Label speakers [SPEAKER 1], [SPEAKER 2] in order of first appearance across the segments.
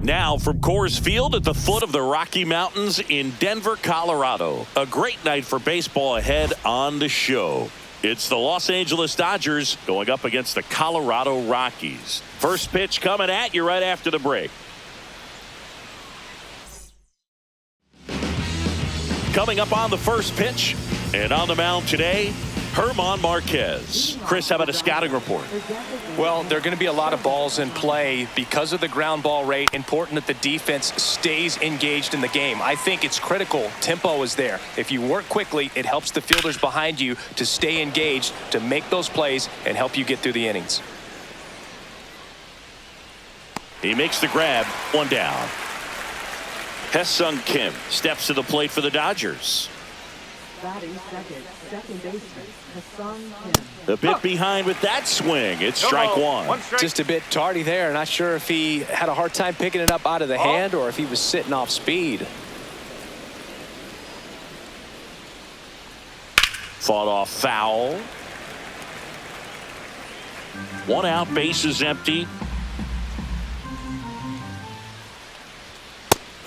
[SPEAKER 1] Now from Coors Field at the foot of the Rocky Mountains in Denver, Colorado. A great night for baseball ahead on the show. It's the Los Angeles Dodgers going up against the Colorado Rockies. First pitch coming at you right after the break. Coming up on the first pitch and on the mound today, Germán Marquez. Chris, how about a scouting report?
[SPEAKER 2] Well, there are going to be a lot of balls in play because of the ground ball rate. Important that the defense stays engaged in the game. I think it's critical. Tempo is there. If you work quickly, it helps the fielders behind you to stay engaged, to make those plays, and help you get through the innings.
[SPEAKER 1] He makes the grab. One down. Hye-Sung Kim steps to the plate for the Dodgers.
[SPEAKER 3] Batting second baseman, Hye-Sung Kim.
[SPEAKER 1] A bit behind with that swing. It's strike one.
[SPEAKER 2] Just a bit tardy there. Not sure if he had a hard time picking it up out of the hand or if he was sitting off speed.
[SPEAKER 1] Fought off foul. One out, bases empty.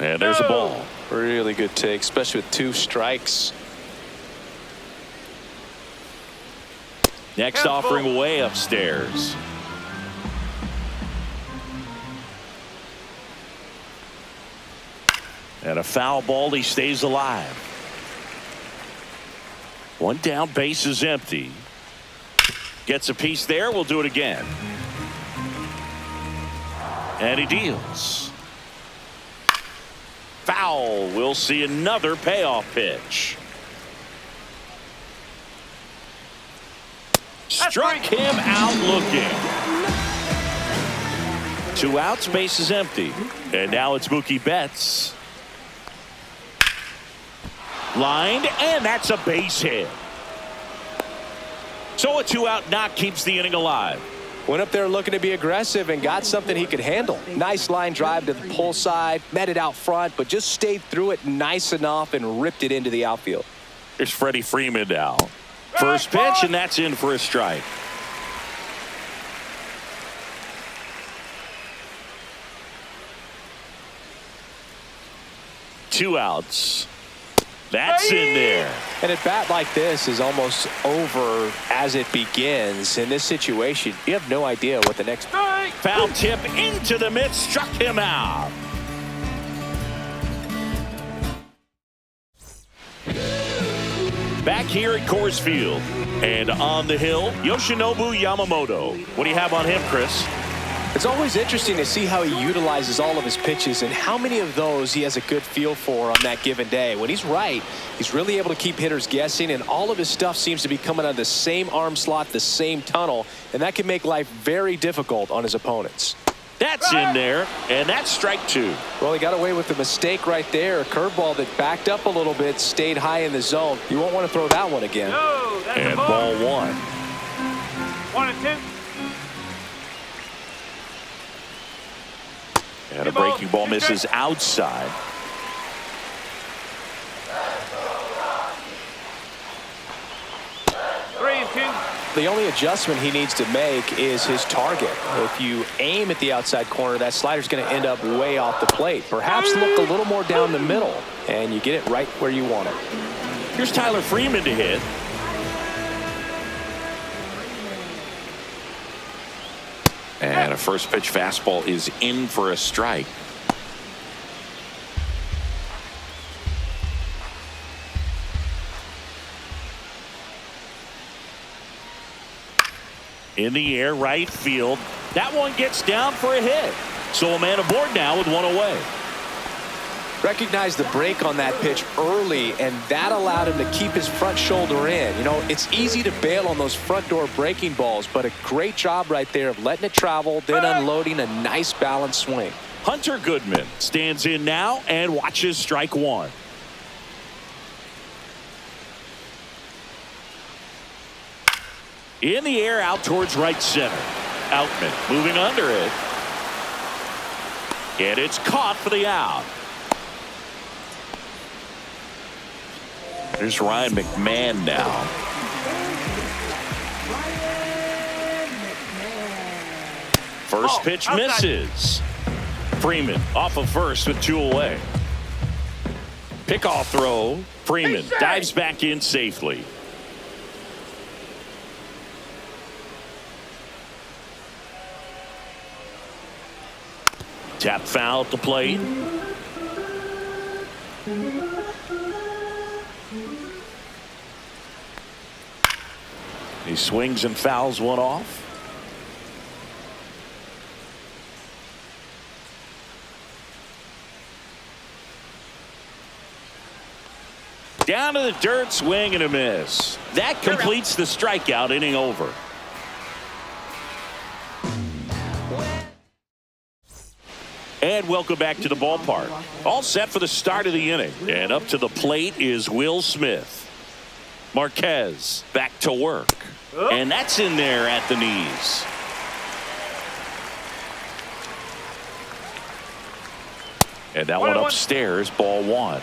[SPEAKER 1] And there's a ball.
[SPEAKER 2] Really good take, especially with 2 strikes.
[SPEAKER 1] Next offering way upstairs. And a foul ball. He stays alive. One down, base is empty. Gets a piece there. We'll do it again. And he deals. Foul. We'll see another payoff pitch. Struck him out looking. 2 outs, base is empty. And now it's Mookie Betts. Lined, and that's a base hit. So a 2-out knock keeps the inning alive.
[SPEAKER 2] Went up there looking to be aggressive and got something he could handle. Nice line drive to the pull side, met it out front, but just stayed through it nice enough and ripped it into the outfield.
[SPEAKER 1] Here's Freddie Freeman now. First pitch, and that's in for a strike. Two outs. That's in there.
[SPEAKER 2] And a bat like this is almost over as it begins. In this situation, you have no idea what the next
[SPEAKER 1] foul tip into the mitt struck him out. Back here at Coors Field and on the hill, Yoshinobu Yamamoto. What do you have on him, Chris?
[SPEAKER 2] It's always interesting to see how he utilizes all of his pitches and how many of those he has a good feel for on that given day. When he's right, he's really able to keep hitters guessing, and all of his stuff seems to be coming out of the same arm slot, the same tunnel, and that can make life very difficult on his opponents.
[SPEAKER 1] That's in there, and that's strike 2.
[SPEAKER 2] Well, he got away with the mistake right there. A curveball that backed up a little bit, stayed high in the zone. You won't want to throw that one again.
[SPEAKER 4] No, that's
[SPEAKER 1] and ball 1.
[SPEAKER 4] 1-2.
[SPEAKER 1] And a breaking ball misses outside.
[SPEAKER 2] The only adjustment he needs to make is his target. If you aim at the outside corner, that slider's going to end up way off the plate. Perhaps look a little more down the middle, and you get it right where you want it.
[SPEAKER 1] Here's Tyler Freeman to hit. And a first pitch fastball is in for a strike. In the air, right field. That one gets down for a hit. So a man aboard now with one away.
[SPEAKER 2] Recognized the break on that pitch early, and that allowed him to keep his front shoulder in. You know, it's easy to bail on those front door breaking balls, but a great job right there of letting it travel, then unloading a nice balanced swing.
[SPEAKER 1] Hunter Goodman stands in now and watches strike 1. In the air, out towards right center. Outman moving under it. And it's caught for the out. There's Ryan McMahon now. First pitch misses. Freeman off of first with 2 away. Pickoff throw. Freeman dives back in safely. Tap foul at the plate. He swings and fouls one off. Down to the dirt, swing and a miss. That completes the strikeout, inning over. And welcome back to the ballpark. All set for the start of the inning. And up to the plate is Will Smith. Marquez back to work. And that's in there at the knees. And that one upstairs, ball 1.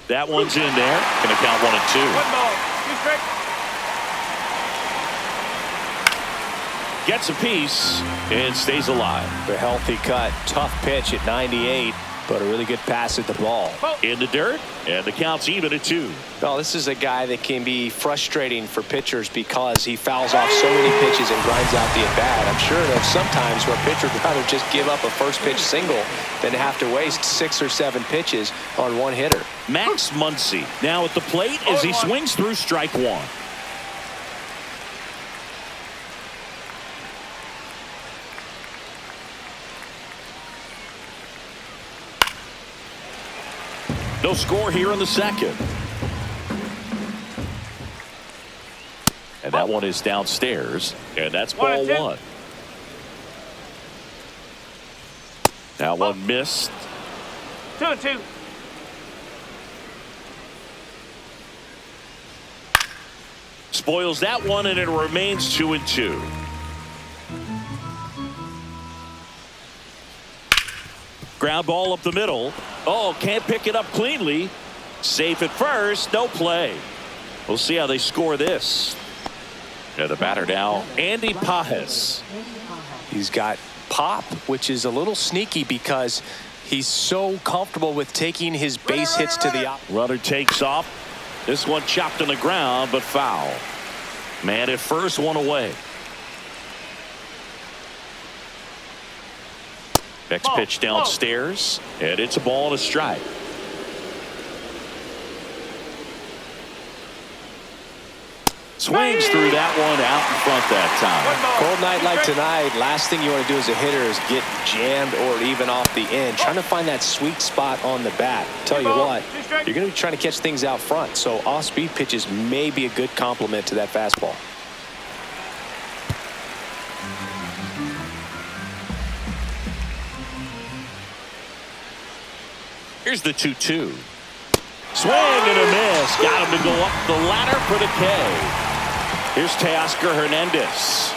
[SPEAKER 1] That one's in there. Going to count 1 and 2.
[SPEAKER 4] 1 ball, 2 strikes.
[SPEAKER 1] Gets a piece and stays alive.
[SPEAKER 2] A healthy cut. Tough pitch at 98, but a really good pass at the ball.
[SPEAKER 1] In the dirt, and the count's even at 2.
[SPEAKER 2] Well, this is a guy that can be frustrating for pitchers because he fouls off so many pitches and grinds out the at-bat. I'm sure there's sometimes where a pitcher would rather just give up a first pitch single than have to waste 6 or 7 pitches on one hitter.
[SPEAKER 1] Max Muncy now at the plate as he swings through strike 1. No score here in the second. And that one is downstairs. And that's ball 1. Now one missed.
[SPEAKER 4] 2 and 2.
[SPEAKER 1] Spoils that one, and it remains 2 and 2. Ground ball up the middle. Oh, can't pick it up cleanly. Safe at first. No play. We'll see how they score this. And the batter now, Andy Pajes.
[SPEAKER 2] He's got pop, which is a little sneaky because he's so comfortable with taking his base hits to the op.
[SPEAKER 1] Runner takes off. This one chopped on the ground, but foul. Man at first, 1 away. Next pitch downstairs, and it's a ball and a strike. Swings through that one out in front that time.
[SPEAKER 2] Cold night like tonight, last thing you want to do as a hitter is get jammed or even off the end. Trying to find that sweet spot on the bat. Tell you what, you're going to be trying to catch things out front, so off-speed pitches may be a good complement to that fastball.
[SPEAKER 1] Here's the 2-2. Swing and a miss. Got him to go up the ladder for the K. Here's Teoscar Hernandez.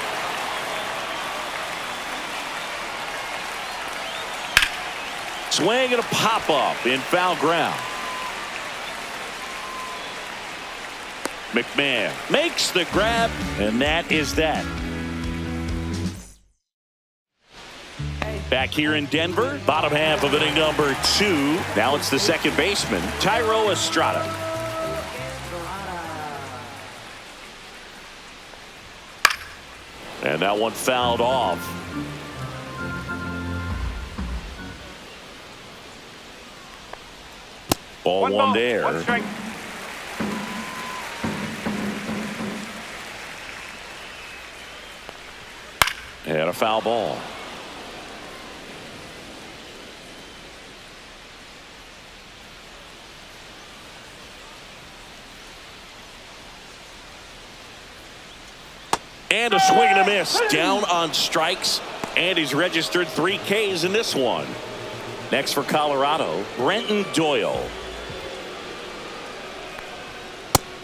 [SPEAKER 1] Swing and a pop-up in foul ground. McMahon makes the grab, and that is that. Back here in Denver, bottom half of inning number 2. Now it's the second baseman, Thairo Estrada. And that one fouled off. Ball 1 there.
[SPEAKER 4] 1 strike.
[SPEAKER 1] And a foul ball. And a swing and a miss. Down on strikes. And he's registered 3 Ks in this one. Next for Colorado, Brenton Doyle.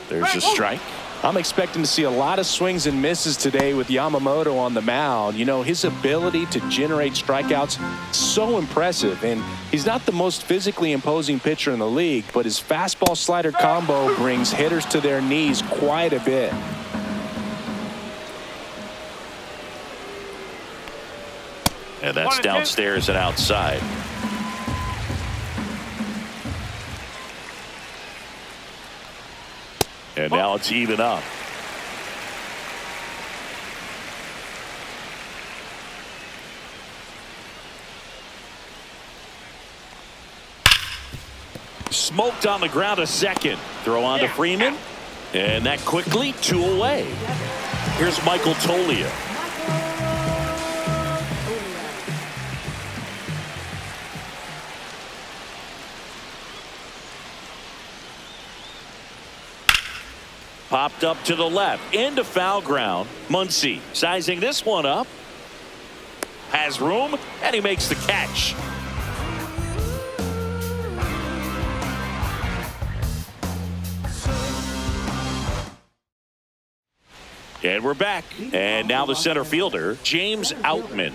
[SPEAKER 1] There's a strike.
[SPEAKER 2] I'm expecting to see a lot of swings and misses today with Yamamoto on the mound. You know, his ability to generate strikeouts, so impressive. And he's not the most physically imposing pitcher in the league, but his fastball slider combo brings hitters to their knees quite a bit.
[SPEAKER 1] And that's
[SPEAKER 4] 1-2.
[SPEAKER 1] downstairs and outside. And now it's even up. Smoked on the ground a second. Throw on to Freeman. And that quickly 2 away. Here's Michael Tolia. Popped up to the left into foul ground. Muncy sizing this one up. Has room and he makes the catch. And we're back. And now the center fielder, James Outman.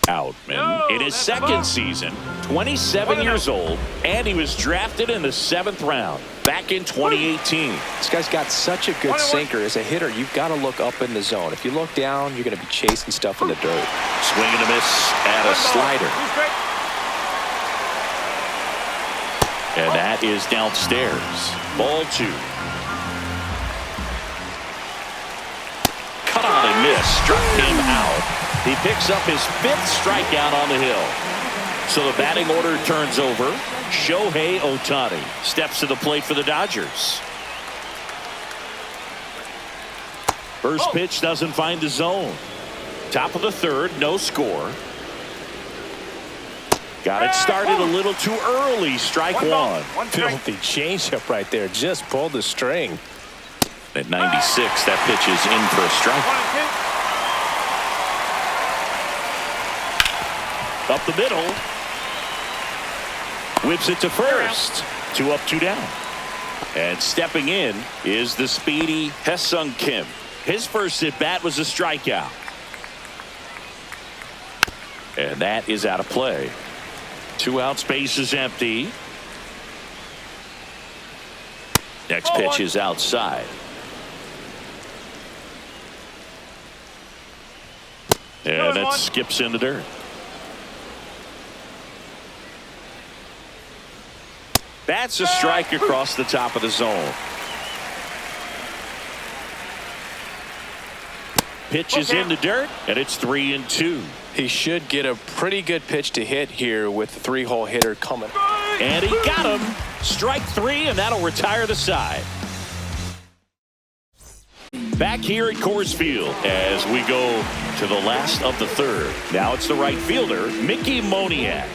[SPEAKER 1] Outman in his second season, 27 years old, and he was drafted in the 7th round back in 2018.
[SPEAKER 2] This guy's got such a good sinker. As a hitter, you've got to look up in the zone. If you look down, you're going to be chasing stuff in the dirt.
[SPEAKER 1] Swing and a miss at a slider. And that is downstairs. Ball 2. Cut on and miss. Struck him out. He picks up his 5th strikeout on the hill. So the batting order turns over. Shohei Ohtani steps to the plate for the Dodgers. First pitch doesn't find the zone. Top of the 3rd, no score. Got it started a little too early. Strike 1.
[SPEAKER 2] Filthy changeup right there. Just pulled the string.
[SPEAKER 1] At 96, that pitch is in for a strike. Up the middle. Whips it to first. 2 up, 2 down. And stepping in is the speedy Ha-Seong Kim. His first at bat was a strikeout. And that is out of play. 2 out, space is empty. Next pitch is outside. And that skips in the dirt. That's a strike across the top of the zone. Pitch is in the dirt, and it's 3-2.
[SPEAKER 2] He should get a pretty good pitch to hit here with the 3-hole hitter coming.
[SPEAKER 1] And he got him. Strike 3, and that'll retire the side. Back here at Coors Field as we go to the last of the 3rd. Now it's the right fielder, Mickey Moniak.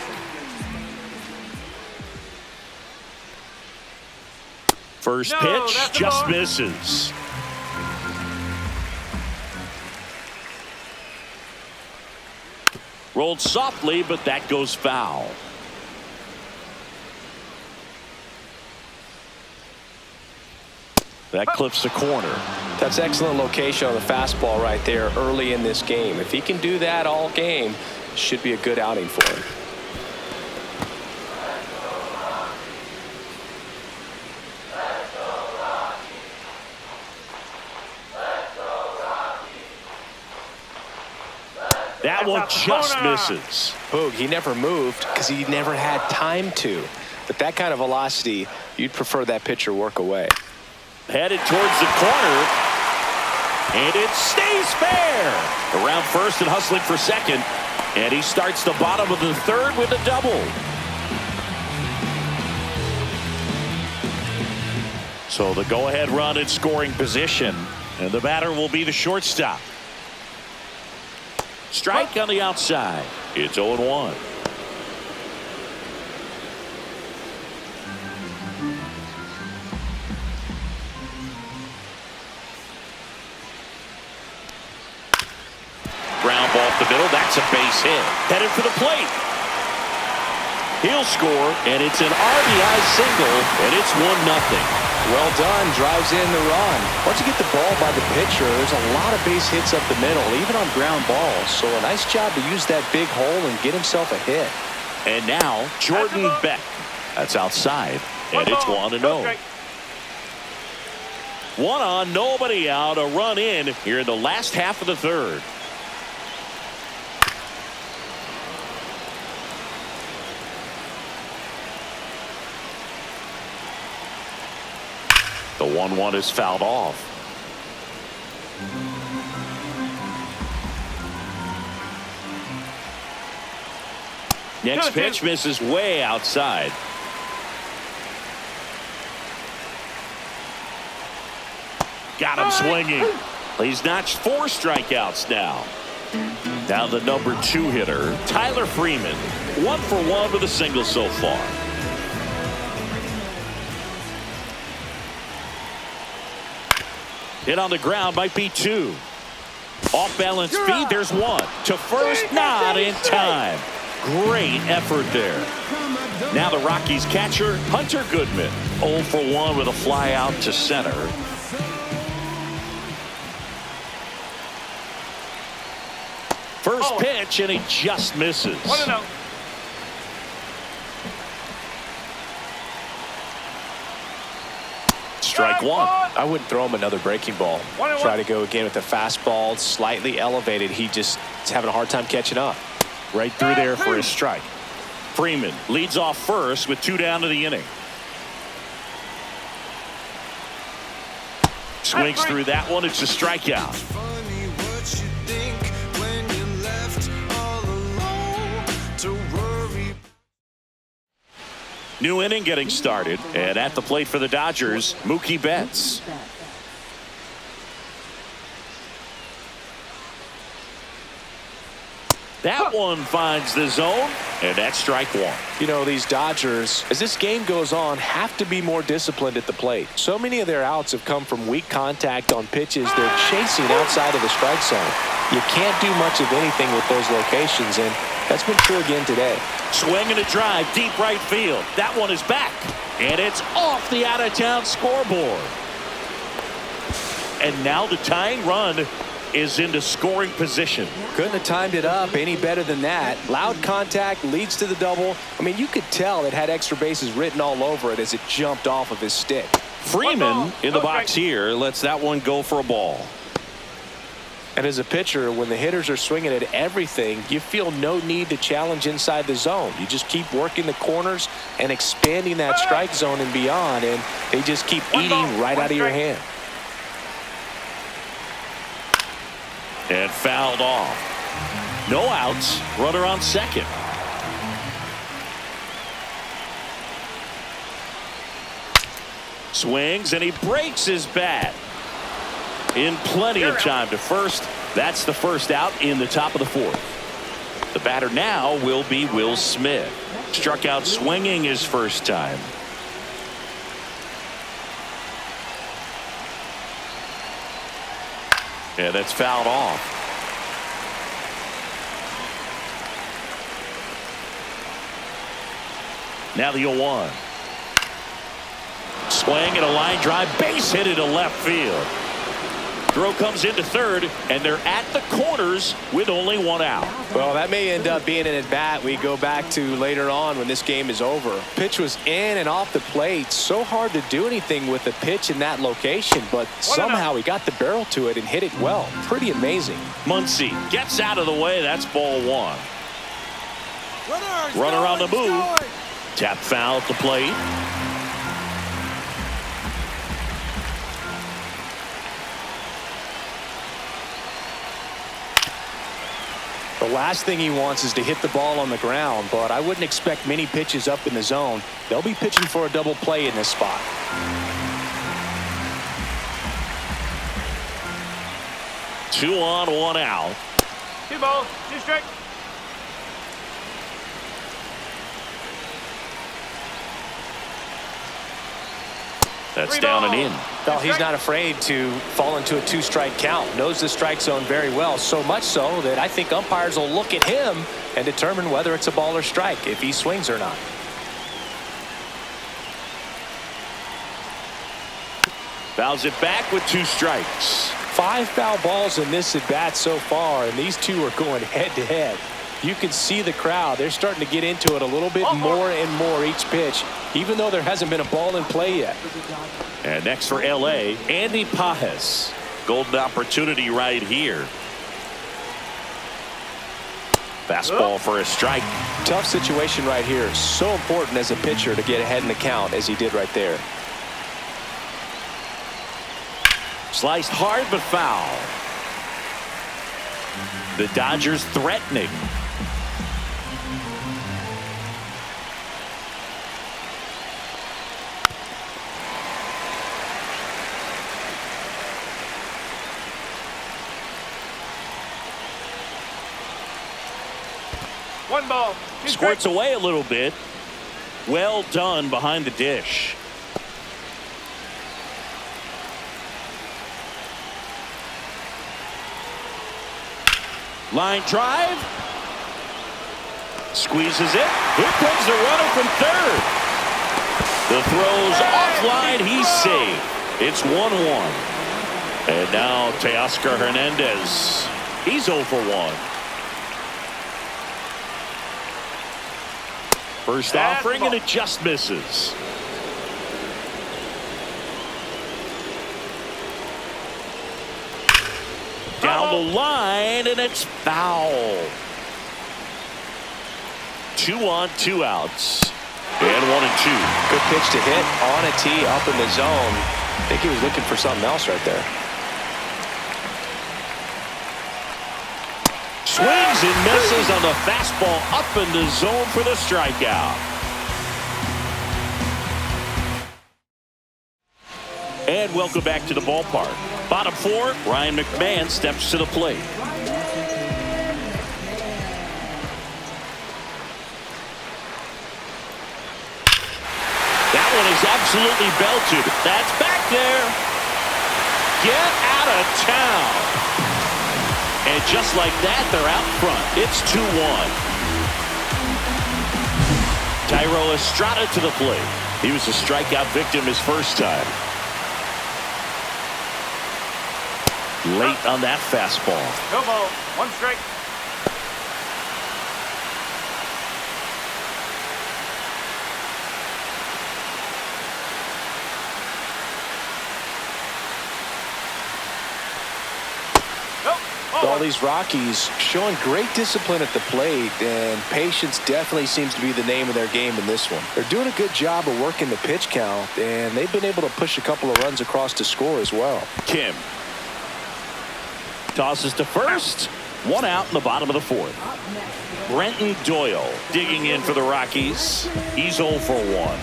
[SPEAKER 1] First pitch just misses. Rolled softly, but that goes foul. That clips the corner.
[SPEAKER 2] That's excellent location on the fastball right there early in this game. If he can do that all game, should be a good outing for him.
[SPEAKER 1] That one just misses.
[SPEAKER 2] Boog, he never moved because he never had time to. But that kind of velocity, you'd prefer that pitcher work away.
[SPEAKER 1] Headed towards the corner. And it stays fair. Around first and hustling for second. And he starts the bottom of the 3rd with a double. So the go-ahead run in scoring position. And the batter will be the shortstop. Strike on the outside. It's 0-1. Ground ball up the middle. That's a base hit. Headed for the plate. He'll score, and it's an RBI single, and it's 1-0.
[SPEAKER 2] Well done. Drives in the run. Once you get the ball by the pitcher, there's a lot of base hits up the middle, even on ground balls. So a nice job to use that big hole and get himself a hit.
[SPEAKER 1] And now Jordan Beck. That's outside, and it's 1-0. One on, nobody out, a run in here in the last half of the third. The 1-1 is fouled off. Next pitch misses way outside. Got him swinging. He's notched 4 strikeouts now. Now the number 2 hitter, Tyler Freeman. 1 for 1 with a single so far. Hit on the ground might be 2. Off balance feed, there's 1. To first, not in time. Great effort there. Now the Rockies catcher, Hunter Goodman. 0 for 1 with a fly out to center. First pitch, and he just misses.
[SPEAKER 4] 1-0.
[SPEAKER 1] Strike 1.
[SPEAKER 2] I wouldn't throw him another breaking ball.
[SPEAKER 4] 1-1.
[SPEAKER 2] Try to go again with the fastball, slightly elevated. He just is having a hard time catching up.
[SPEAKER 1] Right through there for his strike. Freeman leads off first with 2 down to the inning. Swings through that one. It's a strikeout. New inning getting started, and at the plate for the Dodgers, Mookie Betts. That one finds the zone, and that's strike 1.
[SPEAKER 2] You know, these Dodgers, as this game goes on, have to be more disciplined at the plate. So many of their outs have come from weak contact on pitches they're chasing outside of the strike zone. You can't do much of anything with those locations, and that's been true again today.
[SPEAKER 1] Swing and a drive, deep right field. That one is back, and it's off the out-of-town scoreboard. And now the tying run is into scoring position.
[SPEAKER 2] Couldn't have timed it up any better than that. Loud contact leads to the double. I mean, you could tell it had extra bases written all over it as it jumped off of his stick.
[SPEAKER 1] Freeman in the box here lets that one go for a ball.
[SPEAKER 2] And as a pitcher, when the hitters are swinging at everything, you feel no need to challenge inside the zone. You just keep working the corners and expanding that strike zone and beyond, and they just keep eating right out of your hand.
[SPEAKER 1] And fouled off. No outs. Runner on second. Swings and he breaks his bat. In plenty of time to first. That's the first out in the top of the 4th. The batter now will be Will Smith. Struck out swinging his first time. And that's fouled off. Now the 0-1. Swing and a line drive, base hit into left field. Throw comes into third, and they're at the corners with only 1 out.
[SPEAKER 2] Well, that may end up being an at-bat we go back to later on when this game is over. Pitch was in and off the plate. So hard to do anything with the pitch in that location, but somehow he got the barrel to it and hit it well. Pretty amazing.
[SPEAKER 1] Muncy gets out of the way. That's ball 1. Runner on the move. Tap foul at the plate.
[SPEAKER 2] The last thing he wants is to hit the ball on the ground, but I wouldn't expect many pitches up in the zone. They'll be pitching for a double play in this spot.
[SPEAKER 1] Two on, 1 out.
[SPEAKER 4] 2 balls, 2 strikes.
[SPEAKER 1] That's down and in.
[SPEAKER 2] Well, he's not afraid to fall into a 2-strike count. Knows the strike zone very well, so much so that I think umpires will look at him and determine whether it's a ball or strike, if he swings or not.
[SPEAKER 1] Fouls it back with 2 strikes.
[SPEAKER 2] 5 foul balls in this at bat so far, and these two are going head to head. You can see the crowd. They're starting to get into it a little bit more and more each pitch, even though there hasn't been a ball in play yet.
[SPEAKER 1] And next for L.A., Andy Pages. Golden opportunity right here. Fastball for a strike.
[SPEAKER 2] Tough situation right here. So important as a pitcher to get ahead in the count as he did right there.
[SPEAKER 1] Sliced hard but foul. The Dodgers threatening.
[SPEAKER 4] One ball.
[SPEAKER 1] Squirts away a little bit. Well done behind the dish. Line drive. Squeezes it. Here comes the runner from third. The throw's offline. He's safe. It's 1-1. And now Teoscar Hernandez. He's 0 for 1. First offering, and it just misses. Down the line, and it's foul. 2 on, 2 outs. And 1-2.
[SPEAKER 2] Good pitch to hit on a tee up in the zone. I think he was looking for something else right there.
[SPEAKER 1] Swings and misses on the fastball up in the zone for the strikeout. And welcome back to the ballpark. Bottom 4, Ryan McMahon steps to the plate. That one is absolutely belted. That's back there. Get out of town. And just like that, they're out front. It's 2-1. Thairo Estrada to the plate. He was a strikeout victim his first time. Late on that fastball.
[SPEAKER 4] No ball. 1 strike.
[SPEAKER 2] All these Rockies showing great discipline at the plate, and patience definitely seems to be the name of their game in this one. They're doing a good job of working the pitch count, and they've been able to push a couple of runs across to score as well.
[SPEAKER 1] Kim tosses to first. 1 out in the bottom of the 4th. Brenton Doyle digging in for the Rockies. He's 0 for 1.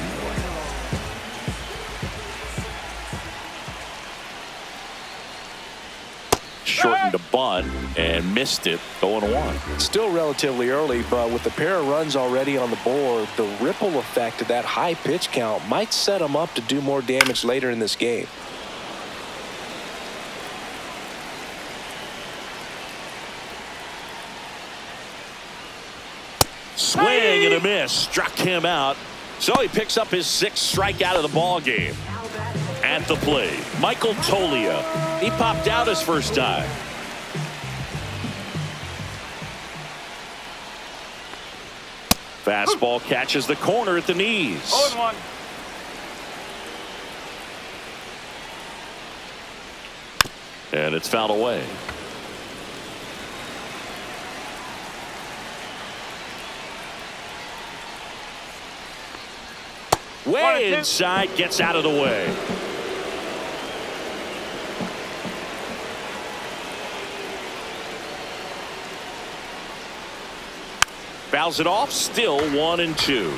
[SPEAKER 1] Shortened a bunt and missed it. 0-1.
[SPEAKER 2] Still relatively early, but with a pair of runs already on the board, the ripple effect of that high pitch count might set them up to do more damage later in this game.
[SPEAKER 1] Swing and a miss. Struck him out. So he picks up his 6th strikeout of the ball game. At the plate, Michael Toglia. He popped out his first time. Fastball catches the corner at the knees.
[SPEAKER 4] 0-1.
[SPEAKER 1] And it's fouled away. Way inside, gets out of the way. Fouls it off, still 1-2.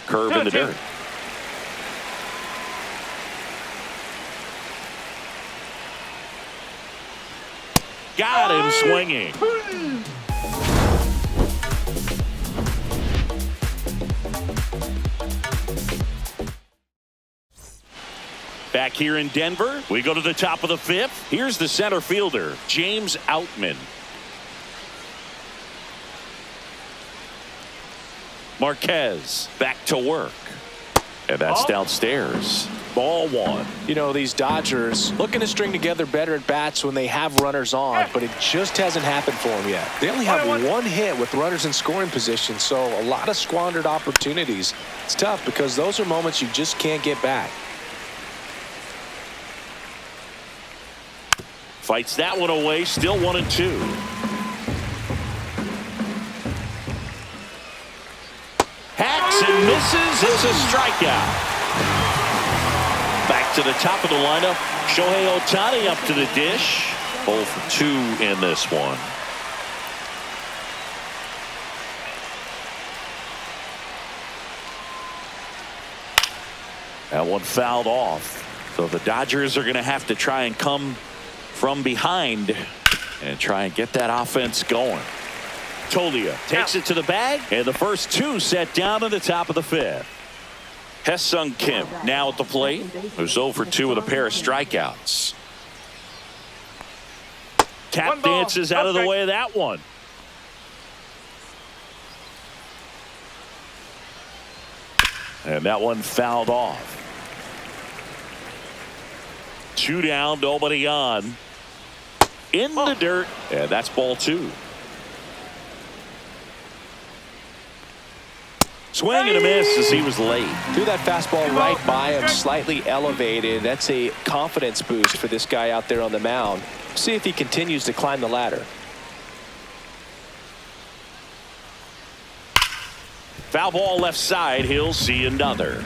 [SPEAKER 1] Curve in the dirt. Got him swinging. Back here in Denver, we go to the top of the 5th. Here's the center fielder, James Outman. Marquez back to work. And that's downstairs. Ball one.
[SPEAKER 2] You know, these Dodgers looking to string together better at bats when they have runners on, but it just hasn't happened for them yet. They only have one hit with runners in scoring position, so a lot of squandered opportunities. It's tough because those are moments you just can't get back.
[SPEAKER 1] Fights that one away, still 1-2. Hacks and misses. It's a strikeout. Back to the top of the lineup. Shohei Ohtani up to the dish. 0 for 2 in this one. That one fouled off. So the Dodgers are going to have to try and come from behind and try and get that offense going. Tolia takes it to the bag, and the first 2 set down in the top of the 5th. Hesung Kim now at the plate, who's 0 for 2 with a pair of strikeouts. Tap dances out of the way of that one. And that one fouled off. 2 down, nobody on. In the dirt, and that's ball 2. Swing and a miss as he was late.
[SPEAKER 2] Threw that fastball right by him, slightly elevated. That's a confidence boost for this guy out there on the mound. See if he continues to climb the ladder.
[SPEAKER 1] Foul ball left side. He'll see another.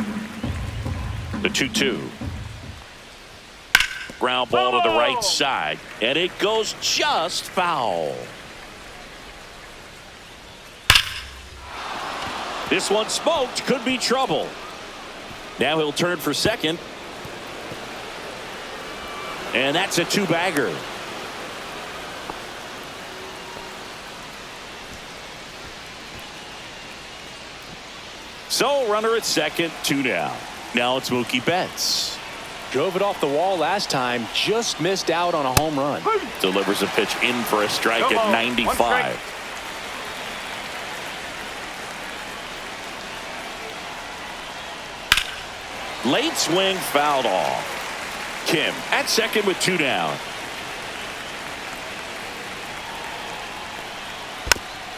[SPEAKER 1] The 2-2. Ground ball to the right side, and it goes just foul. This one smoked, could be trouble. Now he'll turn for second. And that's a 2-bagger. So runner at second, 2 down. Now it's Mookie Betts.
[SPEAKER 2] Drove it off the wall last time, just missed out on a home run.
[SPEAKER 1] Delivers a pitch in for a strike at 95. Late swing fouled off. Kim at second with 2 down.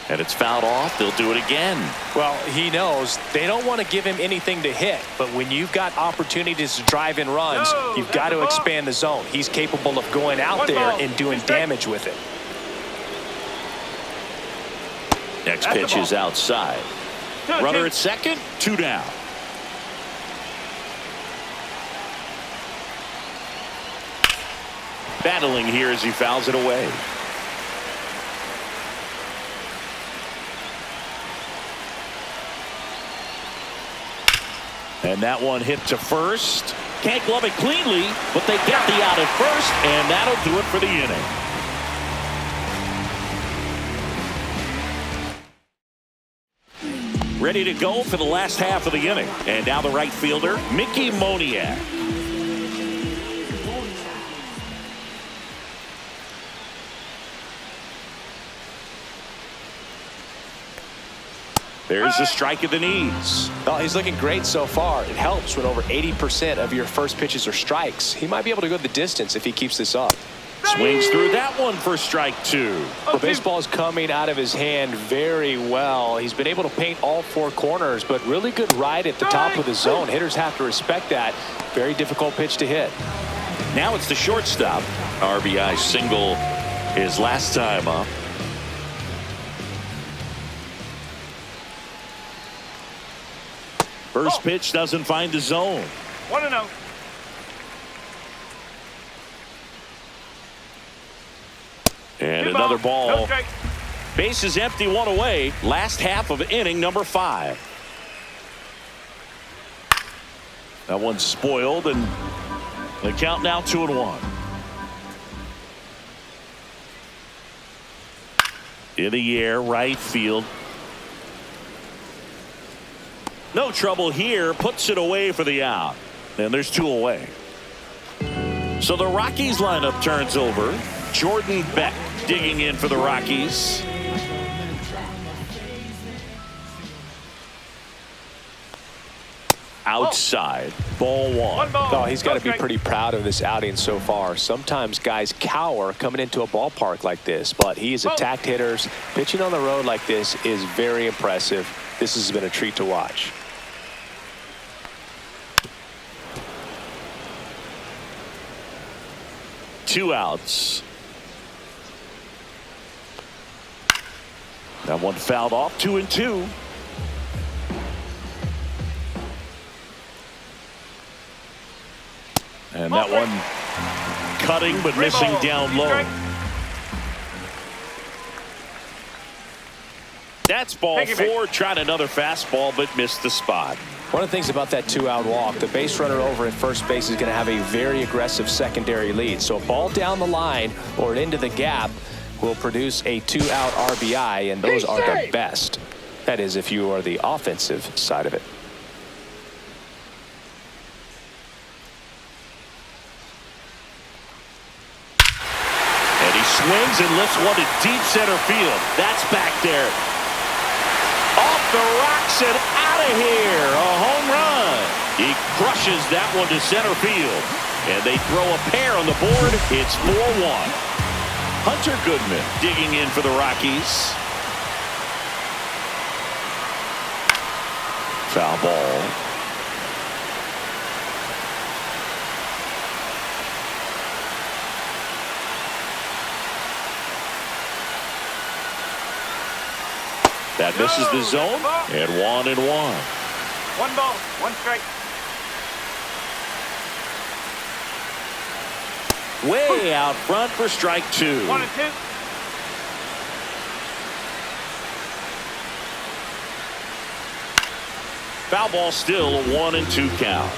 [SPEAKER 1] And it's fouled off. They'll do it again.
[SPEAKER 2] Well, he knows they don't want to give him anything to hit, but when you've got opportunities to drive in runs, you've got to expand the zone. He's capable of going out there and doing damage with it.
[SPEAKER 1] Next pitch is outside. Runner at second, 2 down. Battling here as he fouls it away. And that one hit to first. Can't glove it cleanly, but they get the out at first, and that'll do it for the inning. Ready to go for the last half of the inning. And now the right fielder, Mickey Moniak. There's a strike at the knees.
[SPEAKER 2] Well, he's looking great so far. It helps when over 80% of your first pitches are strikes. He might be able to go the distance if he keeps this up.
[SPEAKER 1] Swings through that one for strike 2.
[SPEAKER 2] The baseball is coming out of his hand very well. He's been able to paint all 4 corners, but really good ride at the top of the zone. Hitters have to respect that. Very difficult pitch to hit.
[SPEAKER 1] Now it's the shortstop. RBI single his last time up. First pitch doesn't find the zone.
[SPEAKER 4] 1-0.
[SPEAKER 1] And another ball. Base is empty, 1 away. Last half of inning number 5. That one's spoiled, and the count now 2-1. In the air, right field. No trouble here, puts it away for the out. And there's 2 away. So the Rockies lineup turns over. Jordan Beck digging in for the Rockies. outside. Ball one.
[SPEAKER 4] One ball.
[SPEAKER 2] Oh, he's got to be
[SPEAKER 4] Strike.
[SPEAKER 2] pretty proud of this outing so far. Sometimes guys cower coming into a ballpark like this, but he has attacked hitters. Pitching on the road like this is very impressive. This has been a treat to watch.
[SPEAKER 1] Two outs. That one fouled off. 2-2. And that one cutting but missing down low. That's ball four. Tried another fastball but missed the spot.
[SPEAKER 2] One of the things about that two-out walk, the base runner over at first base is going to have a very aggressive secondary lead. So a ball down the line or into the gap will produce a two-out RBI, and those are the best. That is, if you are the offensive side of it.
[SPEAKER 1] And he swings and lifts one to deep center field. That's back there. Off the rocks and out of here. A home run. He crushes that one to center field. And they throw a pair on the board. It's 4-1. Hunter Goodman digging in for the Rockies. Foul ball. That misses the zone, and 1-1.
[SPEAKER 4] One ball, one strike.
[SPEAKER 1] Way out front for strike two.
[SPEAKER 4] 1-2.
[SPEAKER 1] Foul ball, still a 1-2 count.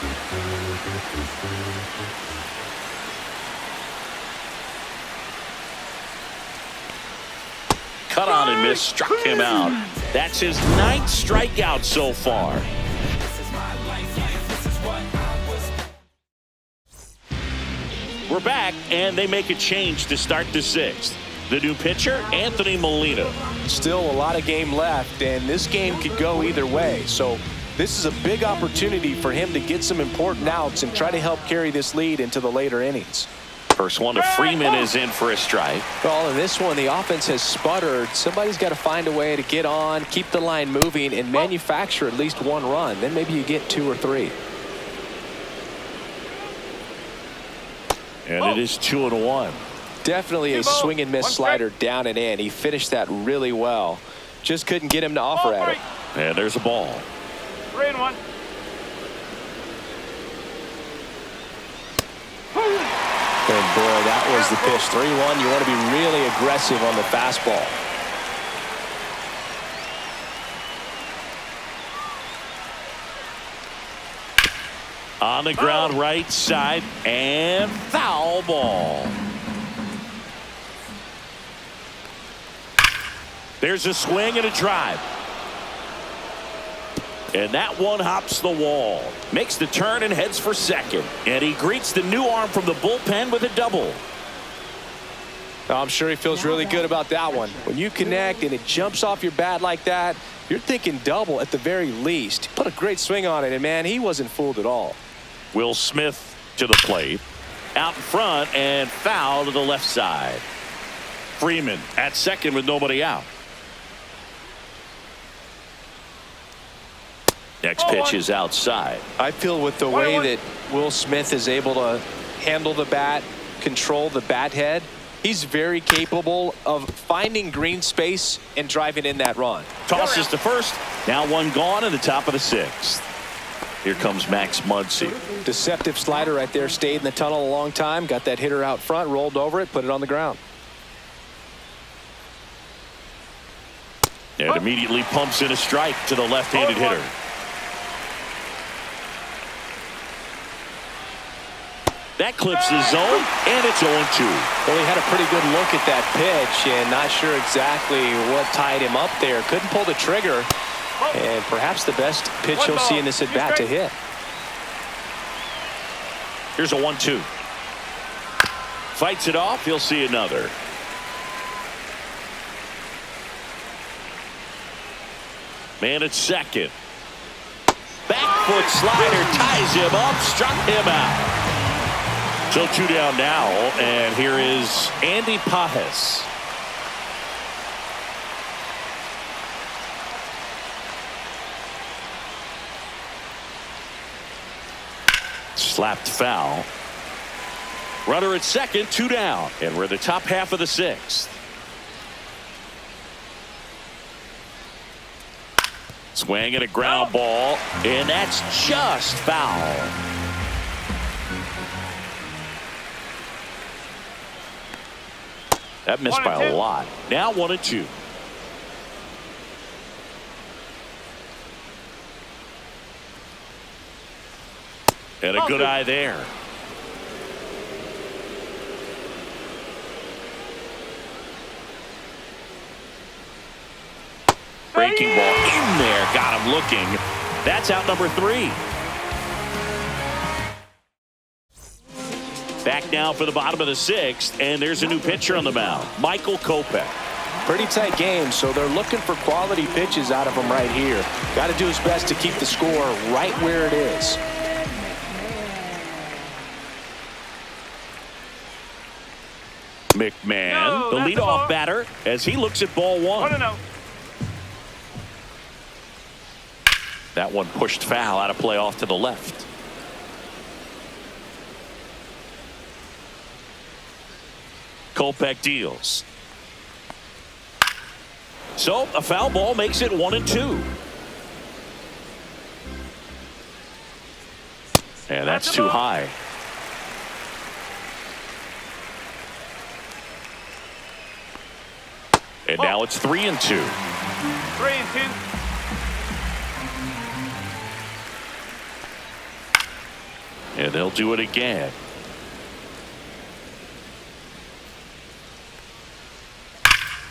[SPEAKER 1] Cut on and miss, struck him out. That's his 9th strikeout so far. We're back, and they make a change to start the 6th. The new pitcher, Anthony Molina.
[SPEAKER 2] Still a lot of game left, and this game could go either way. So this is a big opportunity for him to get some important outs and try to help carry this lead into the later innings.
[SPEAKER 1] First one to Freeman is in for a strike.
[SPEAKER 2] Well, in this one, the offense has sputtered. Somebody's got to find a way to get on, keep the line moving, and manufacture at least one run. Then maybe you get 2 or 3.
[SPEAKER 1] And it is 2-1.
[SPEAKER 2] Definitely a swing and miss slider down and in. He finished that really well. Just couldn't get him to offer at it.
[SPEAKER 1] And there's a ball.
[SPEAKER 4] 3-1.
[SPEAKER 2] And boy, that was the pitch. 3-1. You want to be really aggressive on the fastball.
[SPEAKER 1] On the ground, right side, and foul ball. There's a swing and a drive. And that one hops the wall. Makes the turn and heads for second. And he greets the new arm from the bullpen with a double.
[SPEAKER 2] I'm sure he feels really good about that one. When you connect and it jumps off your bat like that, you're thinking double at the very least. He put a great swing on it, and man, he wasn't fooled at all.
[SPEAKER 1] Will Smith to the plate. Out in front and foul to the left side. Freeman at second with nobody out. Next pitch is outside.
[SPEAKER 2] I feel with the way that Will Smith is able to handle the bat, control the bat head, he's very capable of finding green space and driving in that run.
[SPEAKER 1] Tosses to first. Now one gone in the top of the 6th. Here comes Max Muncy.
[SPEAKER 2] Deceptive slider right there. Stayed in the tunnel a long time. Got that hitter out front, rolled over it, put it on the ground.
[SPEAKER 1] And immediately pumps in a strike to the left-handed hitter. That clips the zone, and it's 0-2.
[SPEAKER 2] Well, he had a pretty good look at that pitch and not sure exactly what tied him up there. Couldn't pull the trigger, and perhaps the best pitch he'll see in this at-bat to hit.
[SPEAKER 1] Here's a 1-2. Fights it off. He'll see another. Man at second. Back foot slider ties him up, struck him out. So 2 down now, and here is Andy Pajes. Slapped foul. Runner at second, 2 down, and we're in the top half of the 6th. Swing and a ground ball, and that's just foul. That missed by a lot. Now 1-2. And a good eye there. Breaking ball in there, got him looking. That's out number 3. Back now for the bottom of the 6th, and there's a new pitcher on the mound, Michael Kopech.
[SPEAKER 2] Pretty tight game, so they're looking for quality pitches out of him right here. Got to do his best to keep the score right where it is.
[SPEAKER 1] McMahon, the leadoff batter, as he looks at ball 1.
[SPEAKER 4] 1-0.
[SPEAKER 1] That one pushed foul, out of play off to the left. Kopech deals. So a foul ball makes it 1-2. And that's too high. And now it's 3-2.
[SPEAKER 4] 3-2.
[SPEAKER 1] And they'll do it again.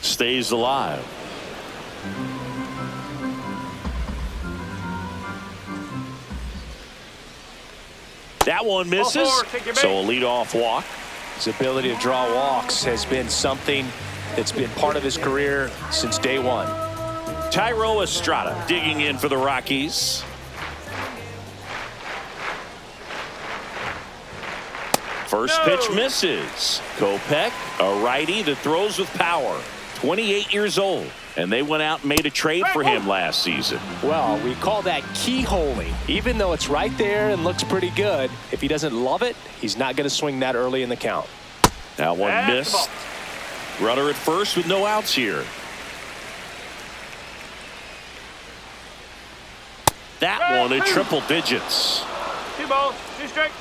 [SPEAKER 1] Stays alive. That one misses. So a leadoff walk.
[SPEAKER 2] His ability to draw walks has been something that's been part of his career since day 1.
[SPEAKER 1] Tyro Estrada digging in for the Rockies. First pitch misses. Kopech, a righty that throws with power. 28 years old. And they went out and made a trade for him last season.
[SPEAKER 2] Well, we call that keyholing. Even though it's right there and looks pretty good, if he doesn't love it, he's not going to swing that early in the count.
[SPEAKER 1] That one missed. Runner at first with no outs here. That one at triple digits.
[SPEAKER 4] 2 balls, 2 strikes.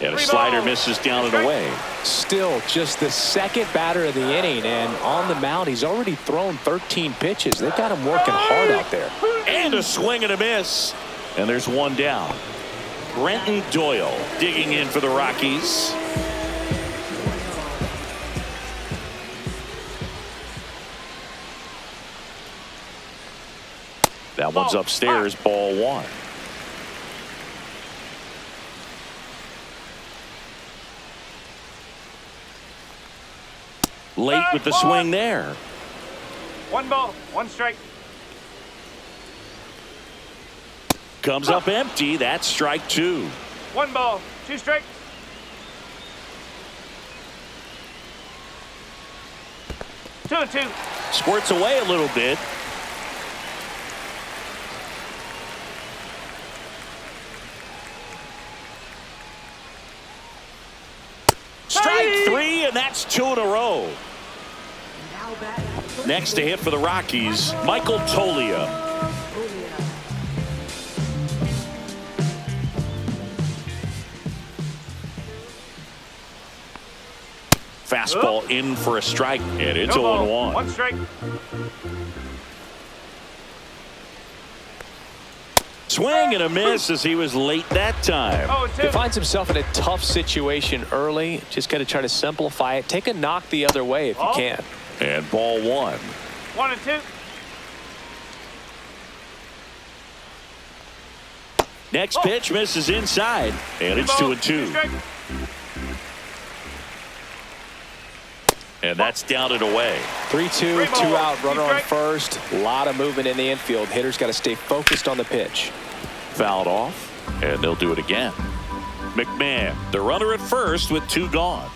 [SPEAKER 1] And a slider misses down and away.
[SPEAKER 2] Still just the second batter of the inning, and on the mound he's already thrown 13 pitches. They've got him working hard out there.
[SPEAKER 1] And a swing and a miss. And there's 1 down. Brenton Doyle digging in for the Rockies. That one's upstairs, ball 1. Late with the swing there.
[SPEAKER 4] 1 ball, 1 strike.
[SPEAKER 1] Comes up empty. That's strike 2.
[SPEAKER 4] 1 ball, 2 strikes. 2-2.
[SPEAKER 1] Squirts away a little bit. Strike 3, and that's 2 in a row. Next to hit for the Rockies, Michael Toglia. Fastball in for a strike, and it's 0-1.
[SPEAKER 4] 1 strike.
[SPEAKER 1] Swing and a miss as he was late that time.
[SPEAKER 2] He finds himself in a tough situation early. Just got to try to simplify it. Take a knock the other way if you can.
[SPEAKER 1] And ball 1.
[SPEAKER 4] 1-2.
[SPEAKER 1] Next pitch misses inside, and it's 2-2. And that's down and away.
[SPEAKER 2] 3-2, 2 out, runner on first. A lot of movement in the infield. Hitters got to stay focused on the pitch.
[SPEAKER 1] Fouled off, and they'll do it again. McMahon, the runner at first with 2 gone.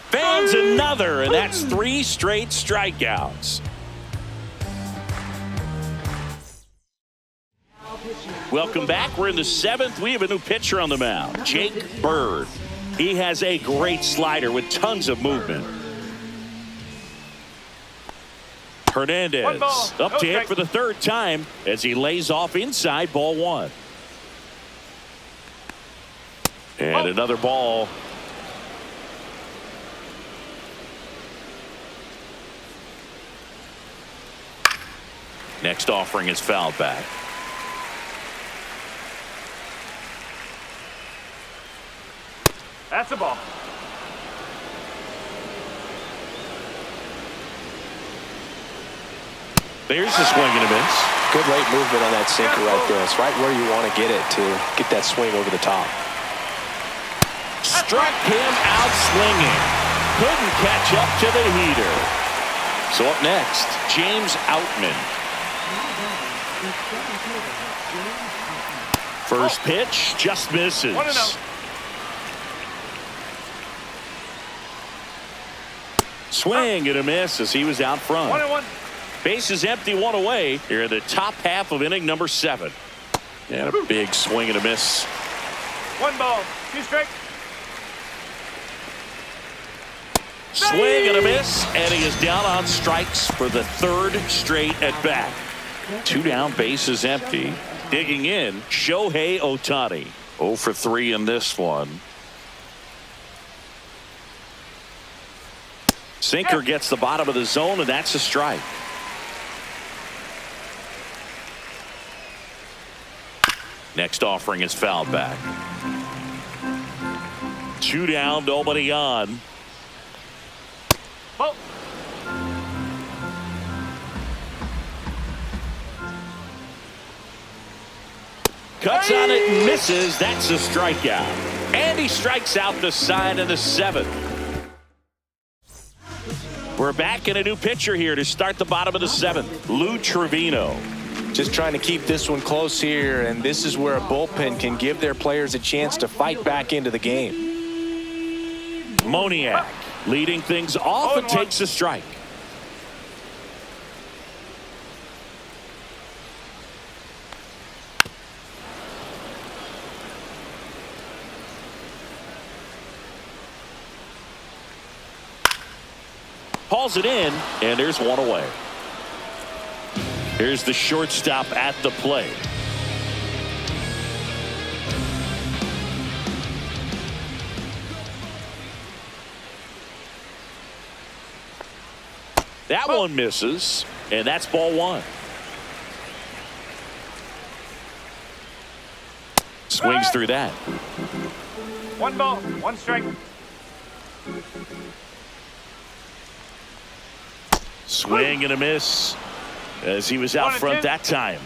[SPEAKER 1] Fans another, and that's 3 straight strikeouts. Welcome back. We're in the 7th. We have a new pitcher on the mound, Jake Bird. He has a great slider with tons of movement. Hernandez up to hit for the 3rd time as he lays off inside, ball 1. And another ball. Next offering is fouled back.
[SPEAKER 4] That's a ball.
[SPEAKER 1] There's the swing and a miss.
[SPEAKER 2] Good late movement on that sinker right there. It's right where you want to get it to get that swing over the top.
[SPEAKER 1] Struck him out swinging. Couldn't catch up to the heater. So up next, James Outman. First pitch just misses.
[SPEAKER 4] 1-0.
[SPEAKER 1] Swing and a miss as he was out front.
[SPEAKER 4] 1-1.
[SPEAKER 1] Bases empty, 1 away here in the top half of inning number 7. And a big swing and a miss.
[SPEAKER 4] 1 ball, 2 strikes.
[SPEAKER 1] Swing and a miss, and he is down on strikes for the 3rd straight at bat. 2 down, bases empty. Digging in, Shohei Ohtani. 0 for 3 in this one. Sinker gets the bottom of the zone, and that's a strike. Next offering is fouled back. 2 down, nobody on.
[SPEAKER 4] Ball.
[SPEAKER 1] Cuts on it and misses. That's a strikeout. And he strikes out the side of the 7th. We're back in a new pitcher here to start the bottom of the 7th. Lou Trevino.
[SPEAKER 2] Just trying to keep this one close here, and this is where a bullpen can give their players a chance to fight back into the game.
[SPEAKER 1] Moniak leading things off and takes a strike. Hauls it in, and there's 1 away. Here's the shortstop at the plate. That one misses, and that's ball 1. Swings through that.
[SPEAKER 4] 1 ball, 1 strike.
[SPEAKER 1] Swing and a miss as he was out front that time.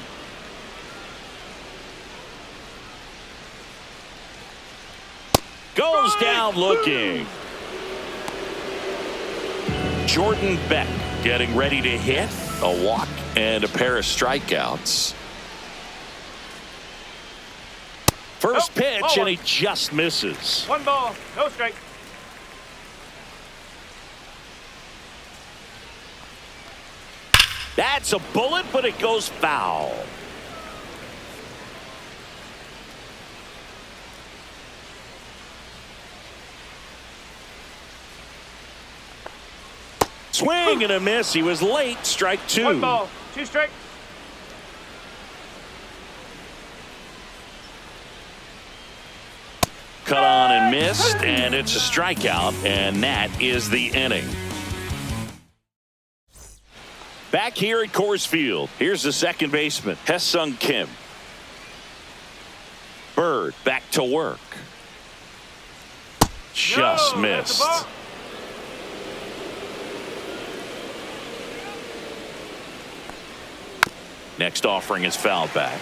[SPEAKER 1] Goes down looking. Jordan Beck getting ready to hit. A walk and a pair of strikeouts. First pitch, and he just misses.
[SPEAKER 4] 1 ball, no strike.
[SPEAKER 1] That's a bullet, but it goes foul. Swing and a miss. He was late. Strike 2.
[SPEAKER 4] 1 ball, 2 strikes.
[SPEAKER 1] Cut on and missed, and it's a strikeout, and that is the inning. Back here at Coors Field, here's the second baseman, Hye-Sung Kim. Bird back to work. Just missed. Next offering is fouled back.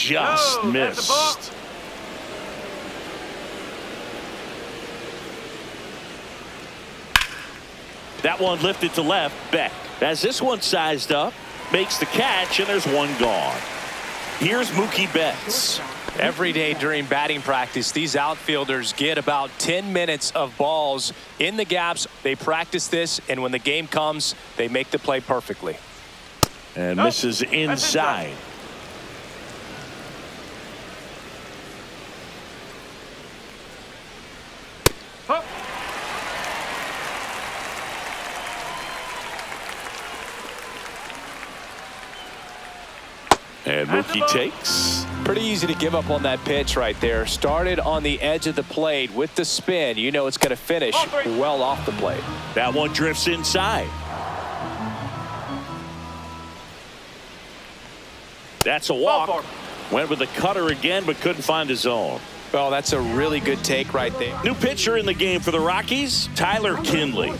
[SPEAKER 1] just
[SPEAKER 4] No, that's a ball.
[SPEAKER 1] missed. That one lifted to left. Beck, as this one sized up, makes the catch, and there's one gone. Here's Mookie Betts.
[SPEAKER 2] Every day during batting practice, these outfielders get about 10 minutes of balls in the gaps. They practice this, and when the game comes, they make the play perfectly.
[SPEAKER 1] And
[SPEAKER 4] Nope,
[SPEAKER 1] misses
[SPEAKER 4] that's
[SPEAKER 1] inside.
[SPEAKER 4] inside. Huh.
[SPEAKER 1] And Mookie takes.
[SPEAKER 2] Pretty easy to give up on that pitch right there. Started on the edge of the plate with the spin. You know it's going to finish well off the plate.
[SPEAKER 1] That one drifts inside. That's a walk. Went with the cutter again, but couldn't find his own.
[SPEAKER 2] Well, that's a really good take right there.
[SPEAKER 1] New pitcher in the game for the Rockies, Tyler Kinley.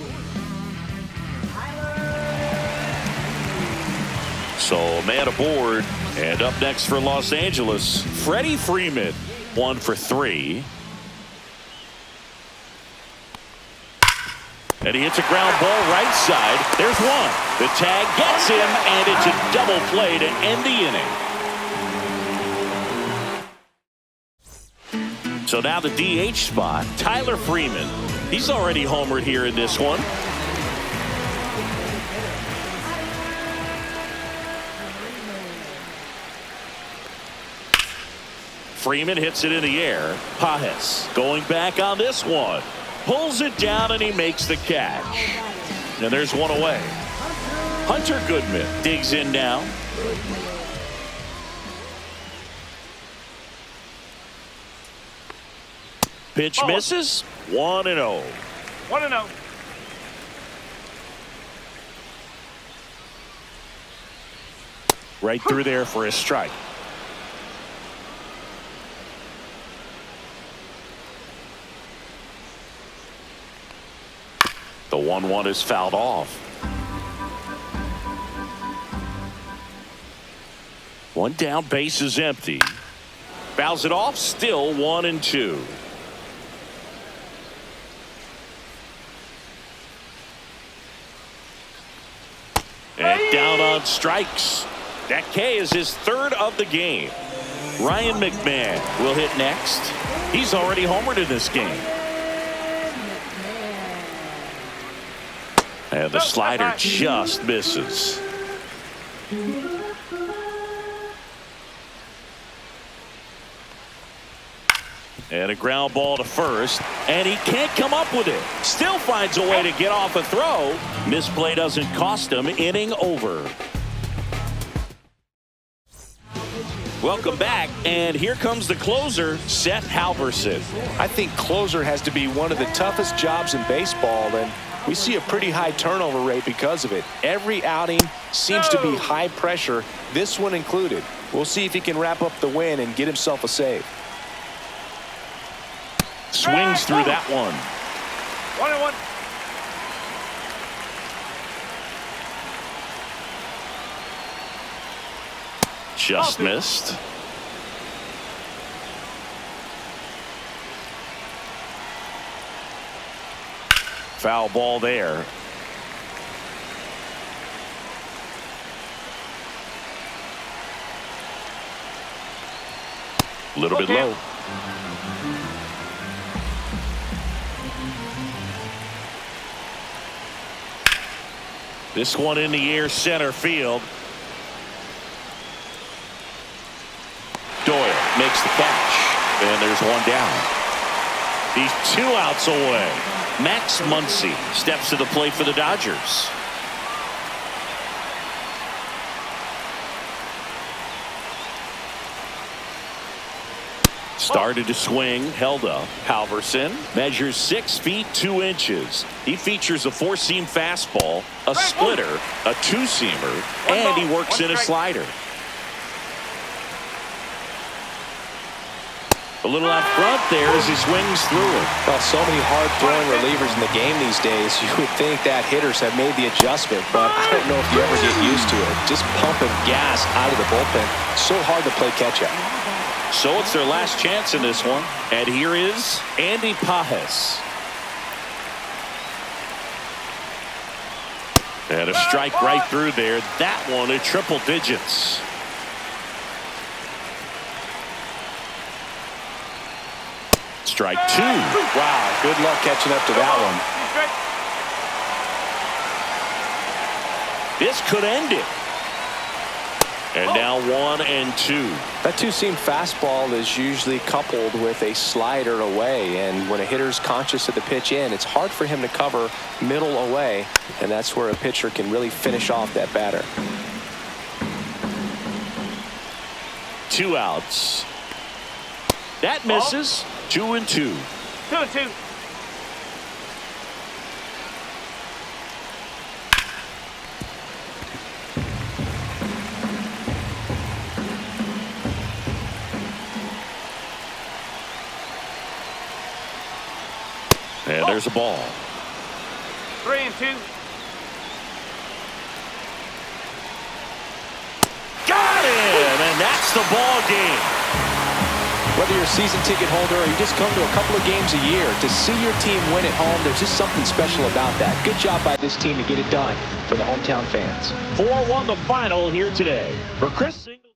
[SPEAKER 1] So man aboard, and up next for Los Angeles, Freddie Freeman, 1 for 3. And he hits a ground ball right side. There's one. The tag gets him, and it's a double play to end the inning. So now the DH spot, Tyler Freeman. He's already homered here in this one. Freeman hits it in the air. Pajes going back on this one. Pulls it down, and he makes the catch. And there's one away. Hunter Goodman digs in now. Pitch misses. 1-0.
[SPEAKER 4] 1-0.
[SPEAKER 1] Right through there for a strike. The 1-1 is fouled off. One down, base is empty. Fouls it off, still 1-2. And down on strikes. That K is his third of the game. Ryan McMahon will hit next. He's already homered in this game. And the slider just misses. And a ground ball to first, and he can't come up with it. Still finds a way to get off a throw. Misplay doesn't cost him. Inning over. Welcome back, and here comes the closer, Seth Halverson.
[SPEAKER 2] I think closer has to be one of the toughest jobs in baseball, and we see a pretty high turnover rate because of it. Every outing seems to be high pressure, this one included. We'll see if he can wrap up the win and get himself a save.
[SPEAKER 1] Swings through that one.
[SPEAKER 4] 1-1.
[SPEAKER 1] Just missed. Foul ball there. A little bit low. This one in the air, center field. Doyle makes the catch, and there's one down. He's 2 outs away. Max Muncy steps to the plate for the Dodgers. Started to swing, held up. Halverson measures 6 feet 2 inches. He features a 4-seam fastball, a splitter, a 2-seamer, and he works in a slider. A little out front there as he swings through it.
[SPEAKER 2] Well, so many hard-throwing relievers in the game these days. You would think that hitters have made the adjustment, but I don't know if you ever get used to it. Just pumping gas out of the bullpen. So hard to play catch-up.
[SPEAKER 1] So it's their last chance in this one. And here is Andy Pajes. And a strike right through there. That one at triple digits. Strike two.
[SPEAKER 2] Wow, good luck catching up to that one.
[SPEAKER 1] This could end it. And now 1-2.
[SPEAKER 2] That two-seam fastball is usually coupled with a slider away, and when a hitter's conscious of the pitch in, it's hard for him to cover middle away, and that's where a pitcher can really finish off that batter.
[SPEAKER 1] 2 outs. That misses. 2-2.
[SPEAKER 4] 2-2.
[SPEAKER 1] And there's a ball.
[SPEAKER 4] 3-2.
[SPEAKER 1] Got him, and that's the ball game.
[SPEAKER 2] Whether you're a season ticket holder or you just come to a couple of games a year, to see your team win at home, there's just something special about that. Good job by this team to get it done for the hometown fans.
[SPEAKER 1] 4-1 the final here today. For Chris Singleton.